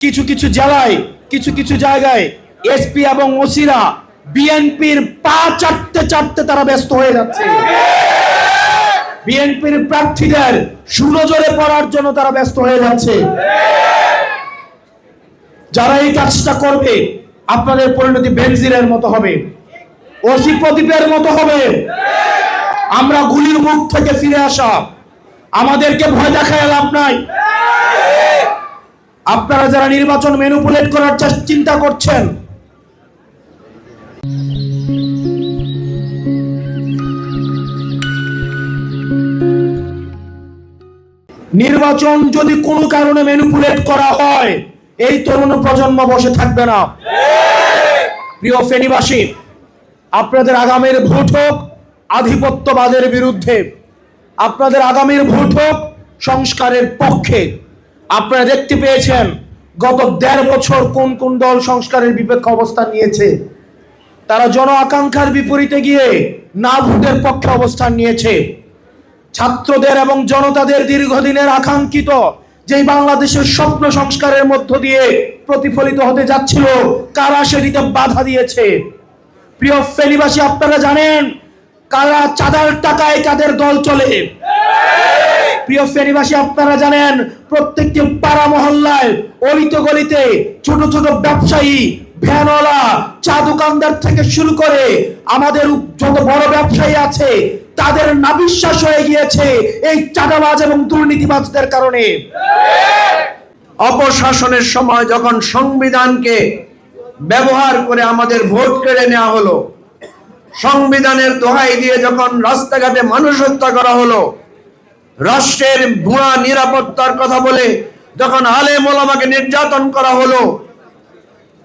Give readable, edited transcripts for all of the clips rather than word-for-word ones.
কিছু কিছু জেলায় কিছু কিছু জায়গায় এসপি এবং ওসিরা বিএনপির পা চাটতে চাটতে তারা ব্যস্ত হয়ে যাচ্ছে। বিএনপির প্রার্থীদের সুনজরে পড়ার জন্য তারা ব্যস্ত হয়ে যাচ্ছে। যারা এই কাজটা করবে আপনাদের পরিণতি বেনজিরের মতো হবে, ওসি প্রদীপের মতো হবে। আমরা গুলির মুখ থেকে ফিরে আসা, আমাদেরকে ভয় দেখায় লাভ নাই। আপনারা যারা নির্বাচন ম্যানিপুলেট করার চিন্তা করছেন, নির্বাচন যদি কোনো কারণে ম্যানিপুলেট করা হয়, এই তরুণ প্রজন্ম বসে থাকবে না। প্রিয় ফেনীবাসী, আপনাদের আগামীর ভোট হোক আধিপত্যবাদের বিরুদ্ধে, আপনাদের আগামীর ভোট হোক সংস্কারের পক্ষে। আপনারা দেখতে পেয়েছেন গত 1.5 বছর কোন কোন দল সংস্কারের বিপক্ষে অবস্থান নিয়েছে। তারা জন আকাঙ্ক্ষার বিপরীতে গিয়ে না ভোটের পক্ষে অবস্থান নিয়েছে। ছাত্রদের এবং জনতাদের দীর্ঘদিনের আকাঙ্ক্ষিত যে বাংলাদেশের স্বপ্ন সংস্কারের মধ্য দিয়ে প্রতিফলিত হতে যাচ্ছিল, কারা সেটিতে বাধা দিয়েছে। প্রিয় ফেনীবাসী, আপনারা জানেন কারা চাঁদার টাকায় কাদের দল চলে। প্রিয় ফেনীবাসী, আপনারা জানেন প্রত্যেকটি পাড়া মহল্লায় অলিতে গলিতে ছোট ছোট ব্যবসায়ী, ভ্যানওয়ালা, চা দোকানদার থেকে শুরু করে আমাদের যত বড় ব্যবসায়ী আছে তাদের নাবিশ্বাস হয়ে গিয়েছে এই চাঁদাবাজ এবং দুর্নীতিবাজদের কারণে। অপশাসনের সময় যখন সংবিধানকে ব্যবহার করে আমাদের ভোট কেড়ে নেওয়া হলো, সংবিধানের দোহাই দিয়ে যখন রাস্তাঘাটে মানুষ হত্যা করা হলো, রাষ্ট্রের ভুয়া নিরাপত্তার কথা বলে যখন আলেম ওলামাকে নির্যাতন করা হলো,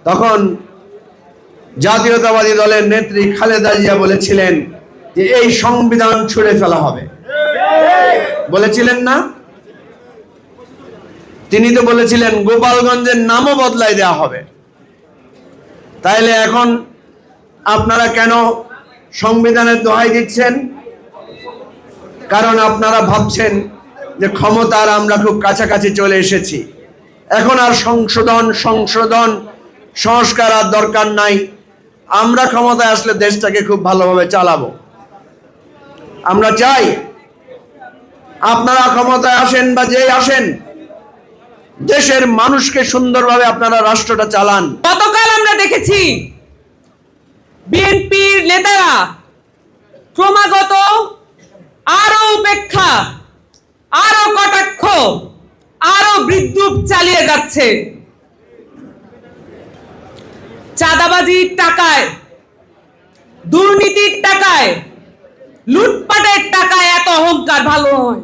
তখন জাতীয়তাবাদী দলের নেত্রী খালেদা জিয়া বলেছিলেন যে এই সংবিধান ছুঁড়ে ফেলা হবে। বলেছিলেন না? তিনি তো বলেছিলেন গোপালগঞ্জের নামও বদলাই দেওয়া হবে। তাইলে এখন আপনারা কেন সংবিধানের দোহাই দিচ্ছেন? কারণ আপনারা ভাবছেন যে ক্ষমতার আমরা খুব কাছাকাছি চলে এসেছি, এখন আর সংশোধন সংস্কার আর দরকার নাই, আমরা ক্ষমতায় আসলে দেশটাকে খুব ভালোভাবে চালাবো। আমরা চাই আপনারা ক্ষমতায় আসেন বা যেই আসেন, দেশের মানুষকে সুন্দরভাবে আপনারা রাষ্ট্রটা চালান। গতকাল আমরা দেখেছি বিএনপির নেতারা ক্রমাগত আরো উপেক্ষা, আরো কটাক্ষ, আরো বিদ্রূপ চালিয়ে যাচ্ছে। চাঁদাবাজির টাকায়, দুর্নীতির টাকায়, লুটপাটের টাকায় এত অহংকার ভালো নয়।